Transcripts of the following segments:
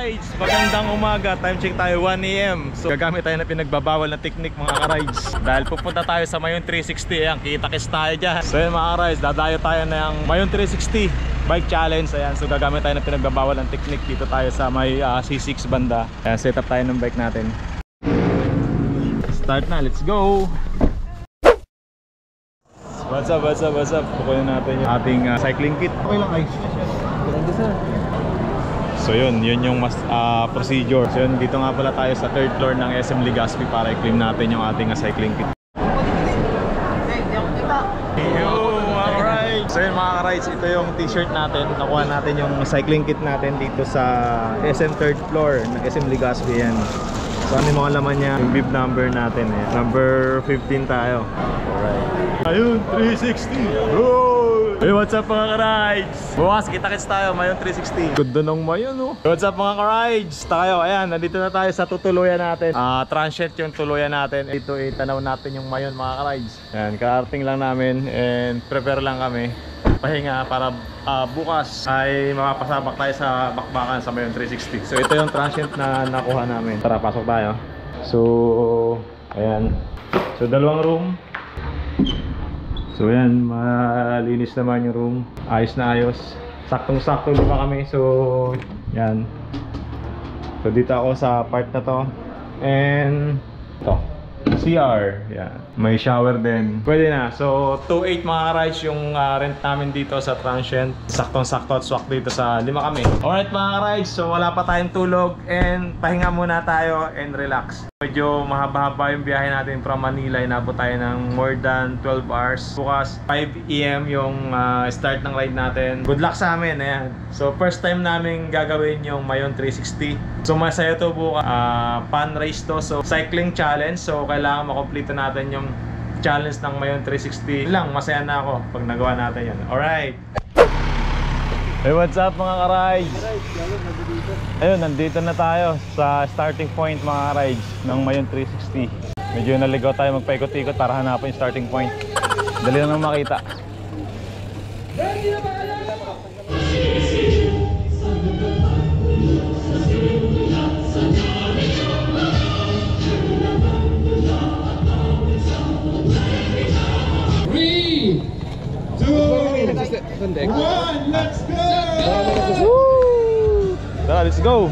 ka-rides! Magandang umaga, time check tayo 1 AM. So gagamit tayo na pinagbabawal na technique mga ka-rides. Dahil pupunta tayo sa Mayon 360, ayan, kita-kits tayo dyan. So yun mga ka-rides, dadayo tayo ng Mayon 360 Bike Challenge. Ayan, so gagamit tayo na pinagbabawal ng technique. Dito tayo sa may C6 banda. Ayan, set up tayo ng bike natin. Start na, let's go! What's up, what's up, what's up? Kukunin natin yung ating cycling kit. Okay lang, guys. Thank you, sir. So yun yung mas procedure. So yun, dito nga pala tayo sa 3rd floor ng SM Legazpi para i-claim natin yung ating cycling kit. Alright. So yun mga ka-rides, ito yung t-shirt natin. Nakuha natin yung cycling kit natin dito sa SM 3rd floor ng SM Legazpi. Yan. So ano yung mga laman niya? Yung bib number natin. Number 15 tayo. Alright. Ayun, 360. Oh! Hey, what's up mga ka-rides? Bukas, kita-kits tayo, Mayon 360. Ganda ng Mayon, oh. What's up mga ka-rides? Tayo, ayan, nandito na tayo sa tutuluyan natin. Transient yung tuluyan natin. Ito, itanaw natin yung Mayon mga ka-rides. Ayan, ka-arting lang namin and prepare lang kami. Pahinga para bukas ay mapasabak tayo sa bakbakan sa Mayon 360. So ito yung transient na nakuha namin. Tara, pasok tayo. So, ayan. So, dalawang room. So yan, malinis naman yung room. Ayos na ayos. Saktong-sakto diba kami. So yan. So dito ako sa part na to. And ito, CR. Yan. May shower din. Pwede na. So 2.8 mga ka-rides yung rent namin dito sa transient. Saktong-sakto at swak dito sa 5 kami. Alright mga ka-rides, so wala pa tayong tulog. And pahinga muna tayo and relax. Medyo mahaba-haba yung biyahe natin from Manila. Inabot tayo ng more than 12 hours. Bukas 5 AM yung start ng ride natin. Good luck sa amin. Ayan. So first time namin gagawin yung Mayon 360. So masaya to bukas. Fun race to. So cycling challenge. So kailangan makompleto natin yung challenge ng Mayon 360. Lang, masaya na ako pag nagawa natin yan. Alright. Hey, what's up mga ka-rides? Ayun, nandito na tayo sa starting point mga ka-rides ng Mayon 360. Medyo naligaw tayo magpaikot-ikot para hanapin yung starting point. Dali na naman makita. Let's go! Woo! Tara, let's go!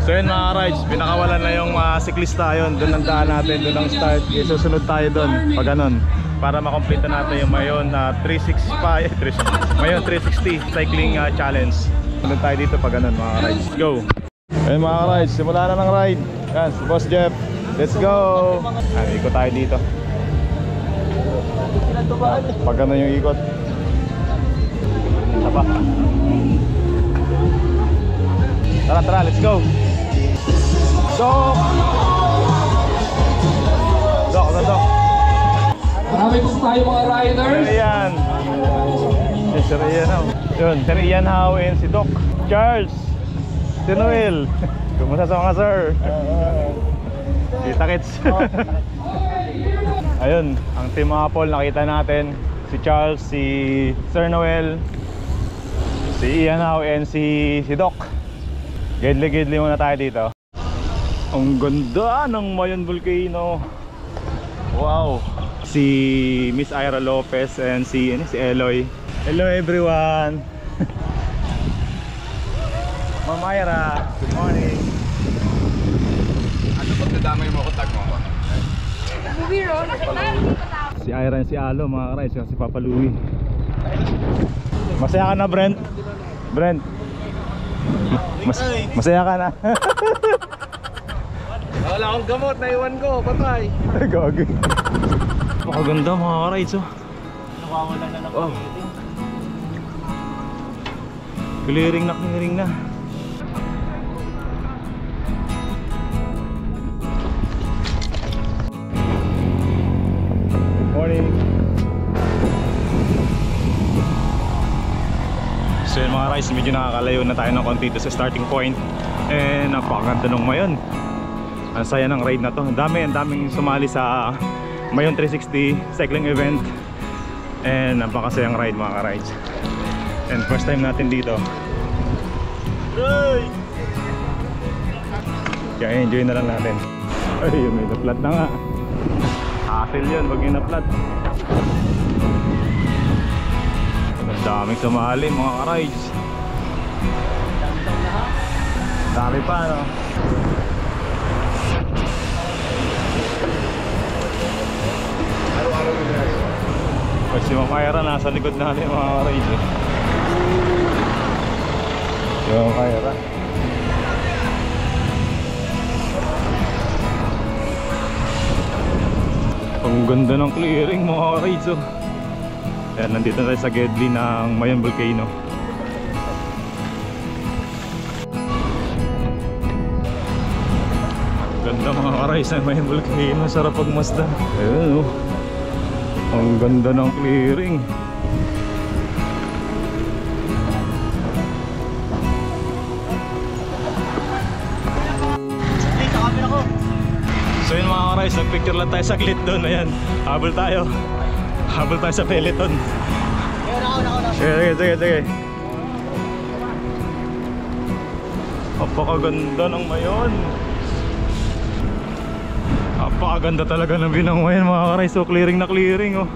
So yun mga rides, pinakawalan na yung siklista yun. Doon ang daan natin, doon ang start. Susunod tayo doon pag ganun, para makomplete natin yung Mayon 365 Mayon 360 cycling challenge. Sunod tayo dito pag ganun mga rides. Let's go! Ayun mga rides, simula na ng ride. Yan, si Boss Jeff. Let's go! Ikot tayo dito. Pag ganun yung ikot. Tapa. Tara, tara, let's go. Dok! Dok, dok. Marami po tayo mga riders. Sir Ian. Yes, Sir Ian How. Yun, Sir Ian How and si Doc Charles. Si Noel. Kumusta sa mga sir? Kita-kits. Ayun, ang team mga Paul nakita natin. Si Charles, si Sir Noel, si Ian How and si Doc. Gidli-gidli muna tayo dito. Ang ganda ng Mayon Volcano. Wow. Si Miss Ira Lopez and si Eloy. Hello everyone. Ma'am Ira, good morning. Ano pag nadamay mo ako, tag mo ako? Si Ira and si Alo mga ka-rides, si Papa Louie. Masaya ka na Brent? Brent? Masaya ka na? Wala akong gamot, naiwan ko, patay. Gagi. Napakaganda mga ka-rides oh. Nakawala na lang. Wow. Clearing na. Morning. So yun mga rides, medyo nakakalayo na tayo ng konti sa starting point. And napakaganda ng Mayon. Ang saya ng ride na to. Ang daming sumali sa Mayon 360 cycling event. And napakasayang ride mga ka-rides. And first time natin dito. Kaya enjoy na lang natin. Ay, yun, may na-flat na nga. Hassle yun, pag yung na-flat. Ang daming sumali mga ka-rides. Dami pa, no? O si Mamayra nasa likod natin mga ka-rides eh. Si Mamayra. Ang ganda ng clearing mga ka-rides oh. Ayan, nandito tayo sa Gedli ng Mayon Volcano. Ganda mga ka-rides ng Mayon Volcano. Sarap pagmasdan. Ayan oh. Ang ganda ng clearing. So yun mga ka-rides, nagpicture lang tayo saglit doon. Ayan, habol tayo. Habol tayo sa peloton. Sige. Napakaganda ng Mayon. Napakaganda talaga ng view ng Mayon mga ka-rides. So clearing na clearing oh.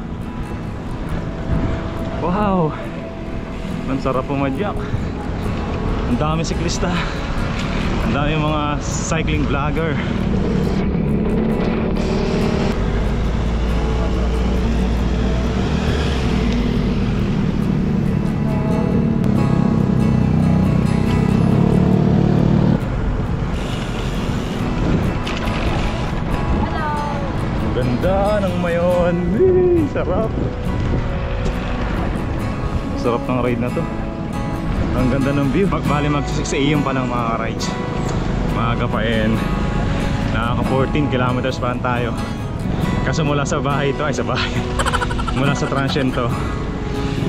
Wow. Ang sarap pumadyak. Ang dami siklista. Ang dami mga cycling vlogger. Ganda ng Mayon. Sarap. Sarap ng ride na to. Ang ganda ng view. Bali mag-6 AM pa lang mga rides. Maaga pa and nakaka 14 kilometers pa tayo. Kaso mula sa bahay ito, ay sa bahay mula sa transient to.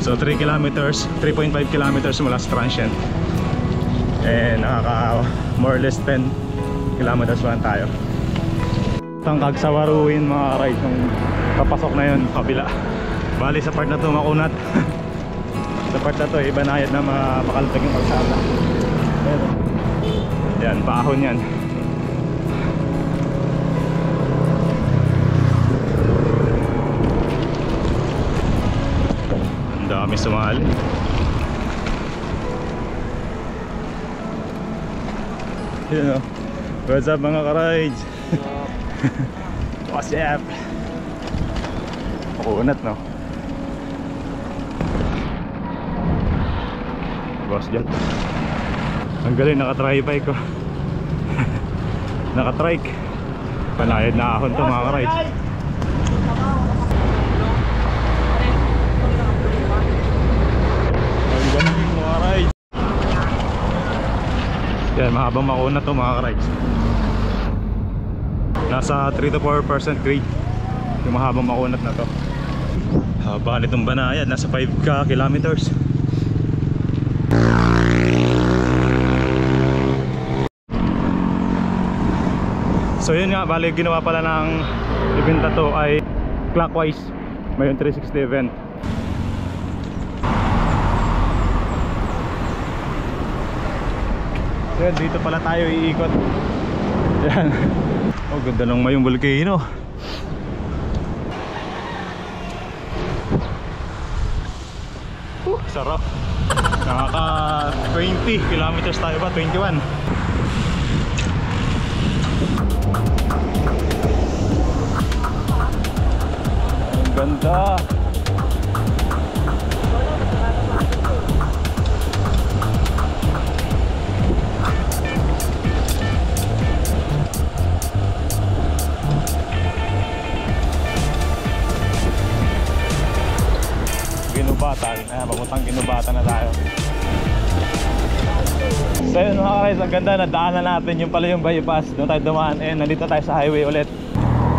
So 3 kilometers, 3.5 kilometers mula sa transient. And nakaka more or less 10 kilometers pa tayo. Tangkag sa Waruin mga rides. Yung papasok na yun kabila. Bali sa part na to makunat. Sa part na to ibanayad na makalutag yung kalsada. Yan, paahon yan. Ang dami sumali. Yan o. What's up mga ka-rides? What's up? Makunat no? Boss dyan. Ang galing, naka-tripay ko. Naka-trike. Panayad na ahon to mga ka-rides. Ang galing mga rides. Yan, mahabang makunat to mga ka-rides. Nasa 3 to 4% grade yung mahabang makunat na to. Haba nitong banayad, nasa 5 kilometers. So yun nga, bali ginawa pala ng event na to ay clockwise. Mayon 360 event. So yun, dito pala tayo iikot. Yan. Oh, ganda ng Mayon Volcano. Sarap. Nakaka 20 kilometers tayo ba? 21. Ang ganda. Ginubatan. Ayan, papuntang Ginubatan na tayo. So yun mga guys, ang ganda, nadaanan natin yung pala yung bypass. Doon tayo dumaan, and nandito tayo sa highway ulit.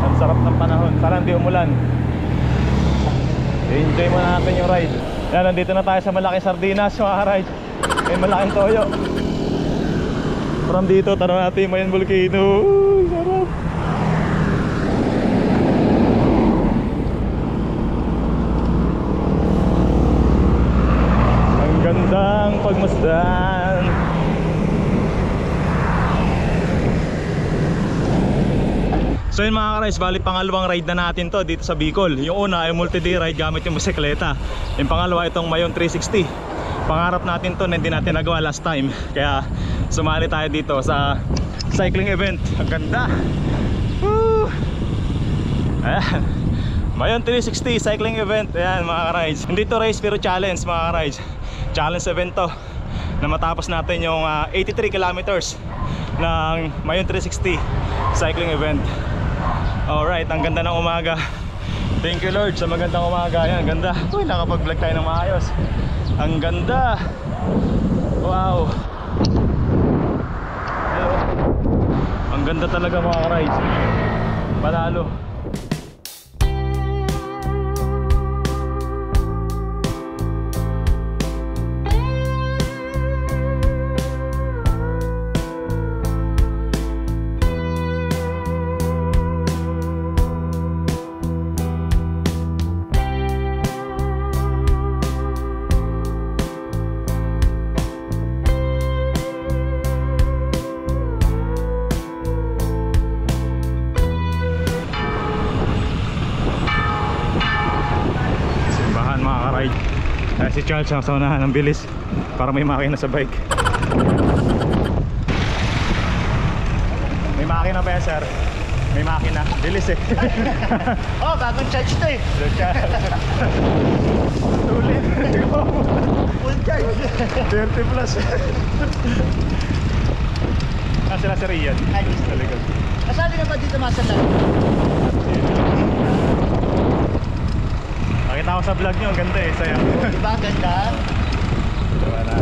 Ang sarap ng panahon, parang hindi umulan. I-enjoy muna natin yung ride. Ayan, nandito na tayo sa malaking sardinas mga rides. May malaking toyo. From dito, tanong natin yung Mayon Volcano. Sarap. Ang gandang pagmasdan. So yun mga ka-rides, bali pangalawang ride na natin to dito sa Bicol. Yung una ay multi-day ride gamit yung bisikleta. Yung pangalawa itong Mayon 360. Pangarap natin to na hindi natin nagawa last time. Kaya sumali tayo dito sa cycling event. Ang ganda. Woo! Ayan, Mayon 360 cycling event. Ayan mga ka-rides. Hindi to race pero challenge mga ka-rides. Challenge event to na matapos natin yung 83 kilometers ng Mayon 360 cycling event. Alright, ang ganda ng umaga. Thank you Lord sa magandang umaga. Ayan, ganda. Uy, nakapag-vlog tayo ng maayos. Ang ganda. Wow. Ang ganda talaga mga ka-rides. Panalo. Si Charles sa unahan ng bilis para may makina sa bike. May makina pa yan sir. May makina. Bilis eh. Oh, bagong charge to eh. Tulit. Full charge. 30 plus. Sila si Rian. Ay, sa likod. kasali na ba dito masalan? Nakita ko sa vlog nyo, ang ganda eh, saya. Diba, ganda? Diba na?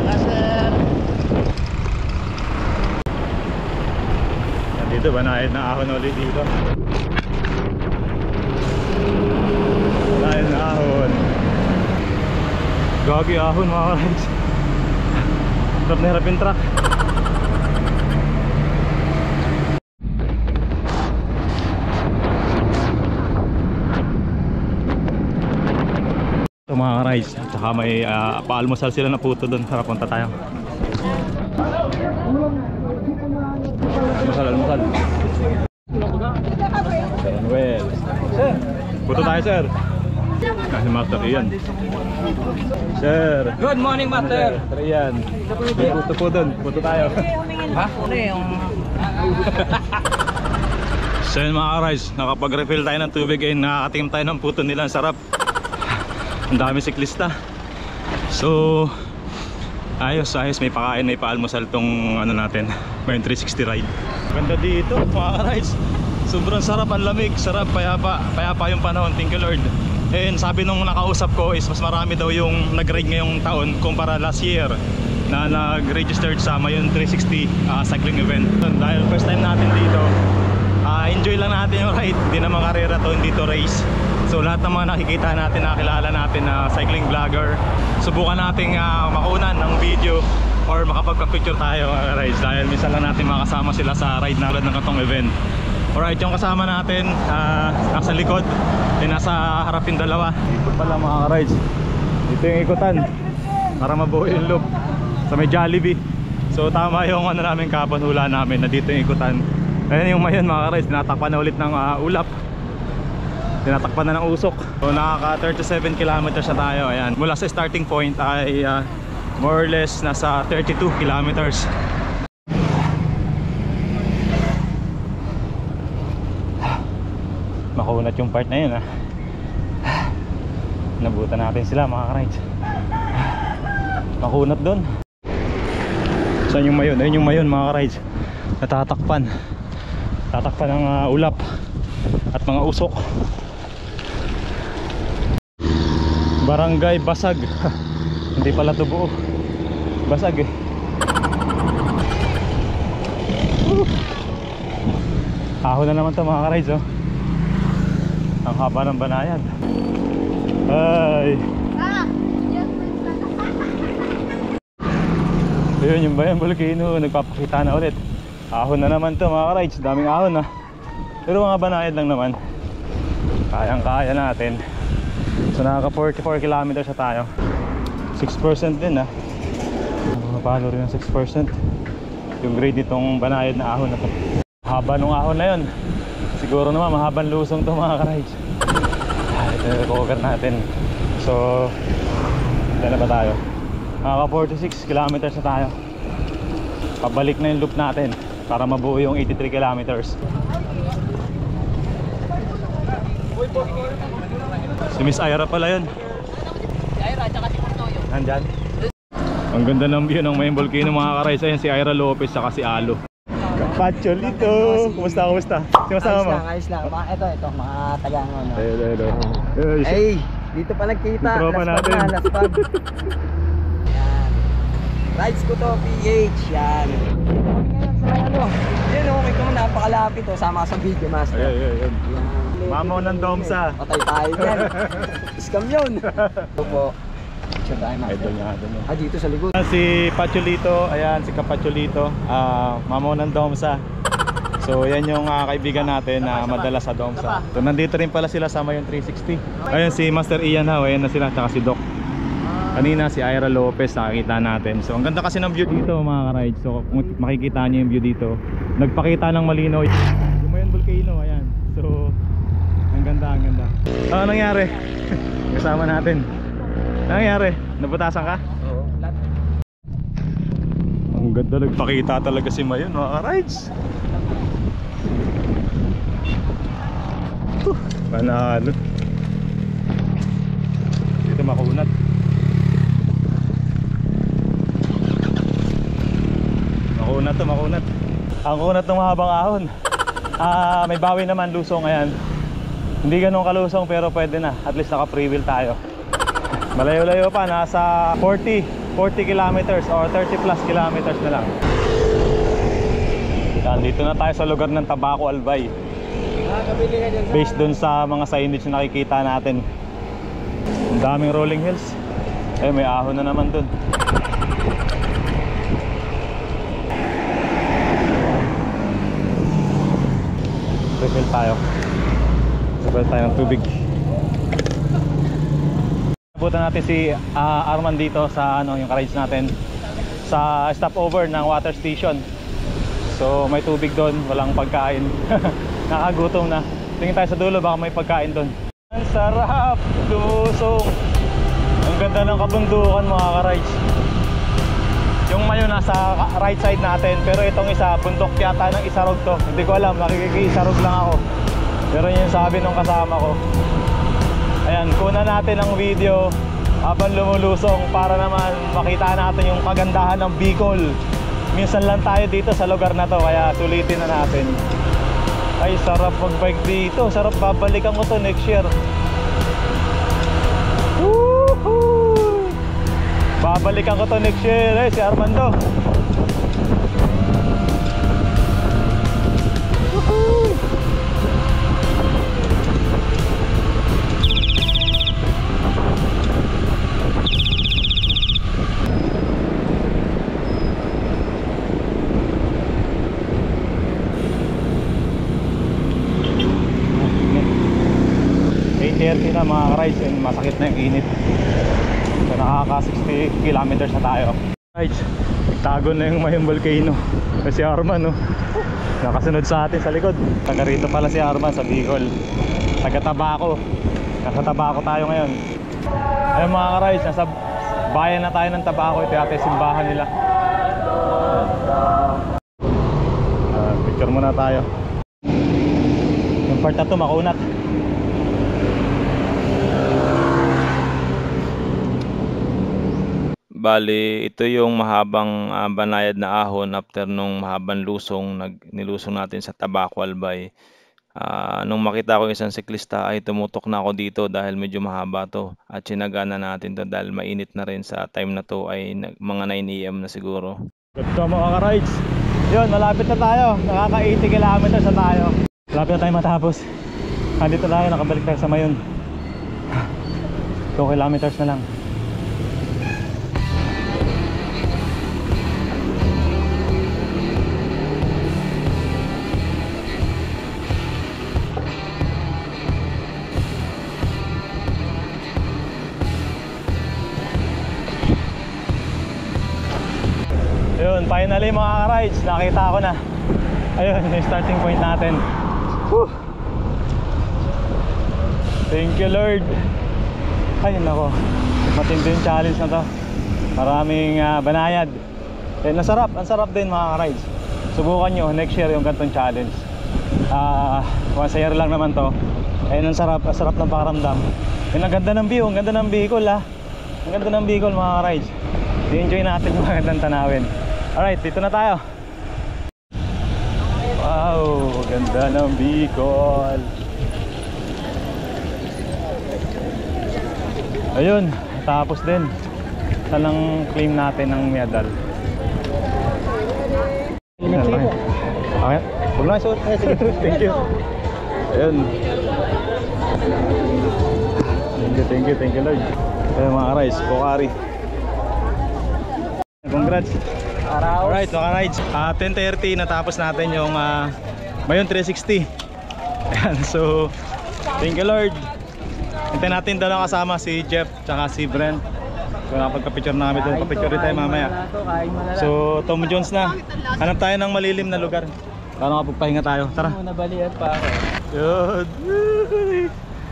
Master. Dito ba nahid na ahon ulit dito? Nahid na ahon. Gagi ahon mga ka-rides. Hirap na hirap yung truck. Ito mga ka-rides. Tsaka may paalmusal sila na puto doon. Tara, punta tayo. Almusal. Sir Manuel. Sir, puto tayo sir. Kasi Master Ian. Sir. Good morning, Master. Sir Ian. May puto po doon. Puto tayo. Ha? Ano yung... So yun mga ka-rides, nakapag-refill tayo ng tubig and nakakatingin tayo ng puto nila. Ang sarap. Ang dami siklista. So ayos, may pakain, may paalmusal tong ano natin, may 360 ride. Ganda dito mga ka-rides. Sobrang sarap, ang lamig, sarap, payapa yung panahon. Thank you Lord. And sabi nung nakausap ko is mas marami daw yung nag-ride ngayong taon kumpara last year na nag-registered sa Mayon 360 cycling event. Dahil first time natin dito, enjoy lang natin yung ride. Hindi naman karera to, hindi to race. So lahat ng mga nakikita natin, nakilala natin na cycling vlogger, subukan nating makunan ng video or makapagpa-picture tayo mga rides dahil minsan lang natin makasama sila sa ride na ng katong event. Alright, yung kasama natin nasa likod, nasa harap yung dalawa. Dito pala mga rides, dito yung ikutan para mabuo yung loop sa may Jollibee. So tama yung ano namin kapon, hula namin na dito yung ikutan. Ayan yung Mayon mga rides, tinatakpan na ulit ng ulap. Tinatakpan na ng usok. So nakaka 37 kilometers na tayo. Ayan. Mula sa starting point ay more or less nasa 32 kilometers. Makunat yung part na yun ha. Nabutan natin sila mga ka-rides. Makunat doon. Saan yung Mayon? Ayun yung Mayon mga ka-rides. Natatakpan. Tatakpan ng ulap at mga usok. Barangay Basag. Hindi pala ito buo. Basag eh. Ahon na naman ito mga ka-rides oh. Ang haba ng banayad. Ay. Ayun yung Bayan Volcano. Nagpapakita na ulit. Ahon na naman ito mga ka-rides. Daming ahon ha. Pero mga banayad lang naman. Kayang kaya natin. So nakaka 44 kilometers na tayo. 6% din ha. Napalo rin ng 6% yung grade nitong banayad na ahon na to. Haba nung ahon na yun. Siguro naman mahabang lusong to mga ka-rides. Ito yung cover natin. So ilan na ba tayo? Mga 46 kilometers na tayo. Pabalik na yung loop natin para mabuo yung 83 kilometers. Si Miss Ira pala yun. Si Ira, tsaka si Portoyo. Nandyan. Ang ganda ng view ng Mayang Volcano mga ka-rides. Ayan si Ira Lopez saka si Alo. Kapacholito! Kumusta? Sino kasama mo? Ayos lang. Ito, mga taga-ano. No? Ayun. Ay, dito pa nagkita. Yung tropa natin. Last pag. Yan. Rides ko to, PH. Yan. Dito kami ngayon sa may ano. Yan o, may kung napakalapit o. Sama ka sa video, master. Ayun. Mamaw ng Domsa. Patay tayo yan. Scam yun. Ito po. Picture tayo, master. Idol nga. Dito sa likod. Si Pacholito, ayan si Kapacholito, mamaw ng Domsa. So yan yung kaibigan natin na madalas sa Domsa. So nandito rin pala sila sama yung 360. Ayun si Master Ian ha, ayan na sila, tsaka si Doc. Kanina si Ira Lopez nakikita natin. So ang ganda kasi ng view dito mga ka-rides. So kung makikita niyo yung view dito, nagpakita ng malinaw yung Mayang Volcano, ayan. So ang ganda. Ano nangyari? Kasama natin. Ano nangyari? Nabutasan ka? Oo. Ang ganda, nagpakita talaga si Mayon mga ka-rides. Panalo. Dito makunat. Makunat. Ang kunat ng mahabang ahon. May bawi naman lusong, ayan. Hindi ganun kalusong pero pwede na. At least naka free wheel tayo. Malayo-layo pa, nasa 40 kilometers or 30 plus kilometers na lang. Dito na tayo sa lugar ng Tabaco Albay. Based dun sa mga signage na nakikita natin. Ang daming rolling hills. May ahon na naman dun. Refill tayo. Refill tayo ng tubig. Nabutan natin si Arman dito sa yung ka-rides natin sa stopover ng water station. So may tubig doon, walang pagkain. Nakagutom na. Tingin tayo sa dulo, baka may pagkain doon. Ang sarap! Lumusong! Ang ganda ng kabundukan mga ka-rides. Yung mayo nasa right side natin, pero itong isa, bundok yata ng Isarog to. Hindi ko alam, nakikisarog lang ako. Pero yun yung sabi nung kasama ko. Ayan, kuna natin ang video habang lumulusong para naman makita natin yung kagandahan ng Bicol. Minsan lang tayo dito sa lugar na to, kaya sulitin na natin. Ay, sarap mag-bike dito. Sarap, babalikan ko to next year. Woohoo! Babalikan ko to next year, si Armando. Woohoo! na mga ka-rides, masakit na yung init. So nakaka 60 kilometers na tayo. Rides, nagtago na yung Mayang Volcano. Si Arman, no? Nakasunod sa atin sa likod. Taga rito pala si Arman sa Bicol. Taga Tabaco. Nasa Tabaco tayo ngayon. Ayun mga ka-rides, nasa bayan na tayo ng Tabaco. Ito yata yung simbahan nila. Picture muna tayo. Yung part na to makunat. Bali, ito yung mahabang banayad na ahon after nung mahabang lusong nilusong natin sa Tabaco Albay. Nung makita ko isang siklista ay tumutok na ako dito dahil medyo mahaba to at sinagana natin to dahil mainit na rin sa time na to ay mga 9 AM na siguro. Ito mga ka-rides, yun malapit na tayo, nakaka 80 kilometers na tayo. Malapit na tayo matapos. Andito tayo, nakabalik tayo sa Mayon. 2 kilometers na lang. Yun, finally mga ka-rides, nakita ko na Ayun, yung starting point natin. Whew. Thank you Lord. Ay nako, matindi yung challenge na to. Maraming banayad. Ang sarap din mga ka-rides. Subukan nyo next year yung ganitong challenge. Once a year lang naman to. Ayun, ang sarap ng pakiramdam. Yung ang ganda ng view, ang ganda ng Bicol ha. Ang ganda ng Bicol mga ka-rides. I-enjoy natin yung magandang tanawin. Alright, dito na tayo. Wow, ganda ng Bicol. Ayun, tapos din. Saan ang claim natin ng medal? Okay, huwag lang isuot. Thank you. Ayun. Thank you Lord. Ayun mga ka-rides, Pocari. Congrats. Alright mga ka-rides, 10:30 natapos natin yung Mayon 360. Ayan, so thank you Lord. Hintayin natin dalawang kasama, si Jeff tsaka si Brent. So napagka-picture na kami doon, pa-picture rin tayo mamaya. So Tom Jones na. Hanap tayo ng malilim na lugar para makapagpahinga tayo. Tara. Nabalian pa ako. Yun.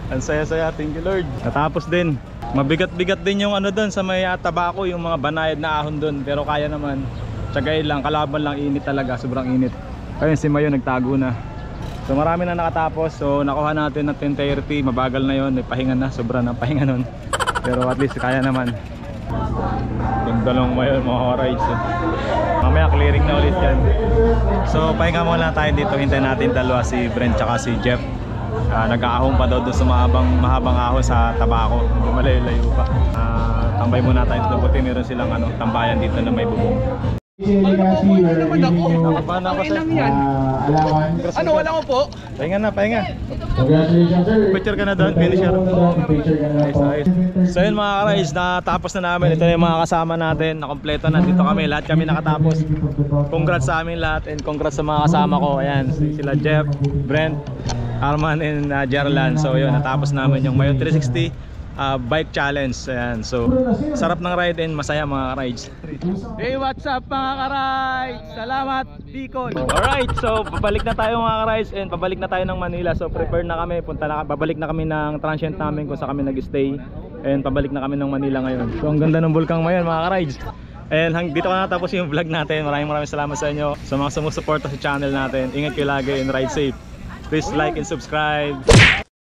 Ang saya-saya, thank you Lord. Natapos din. Mabigat-bigat din yung ano doon sa may tabako, yung mga banayad na ahon doon. Pero kaya naman, tsagayin lang, kalaban lang, init talaga, sobrang init. Ayun, si Mayo nagtago na. So marami na nakatapos. So nakuha natin na 10:30, mabagal na yon, may pahinga na, sobra na pahinga nun. Pero at least kaya naman. Ganda lang Mayon mga rides. Mamaya clearing na ulit yan. So pahinga muna tayo dito, hintayin natin dalawa, si Brent tsaka si Jeff. Nag-aahon pa daw doon sa mahabang ahon sa tabako. Hindi malayo-layo pa. Tambay muna tayo dito, buti meron silang tambayan dito na may bubong. Nakabahan ako sir. Ano, wala ko po? Pahinga na, pahinga. Congratulations, sir. Picture ka na doon, finisher. So yun mga ka-rides, natapos na namin. Ito na yung mga kasama natin, nakompleto na. Dito kami, lahat kami nakatapos. Congrats sa amin lahat and congrats sa mga kasama ko. Ayan, sila Jeff, Brent, Arman and Gerland. So yun, natapos namin yung Mayon 360 bike challenge. Ayan, so sarap ng ride and masaya mga ka-rides. Hey, what's up mga ka-rides? Salamat Bicol. Alright, so babalik na tayo mga ka-rides and pabalik na tayo ng Manila. So prepare na kami, babalik na kami ng transient namin kung saan kami nag-stay. And pabalik na kami ng Manila ngayon. So ang ganda ng bulkang Mayon mga ka-rides. And dito ka natapos yung vlog natin. Maraming salamat sa inyo, sa mga sumusuporta sa channel natin. Ingat kayo lagi and ride safe. Please like and subscribe.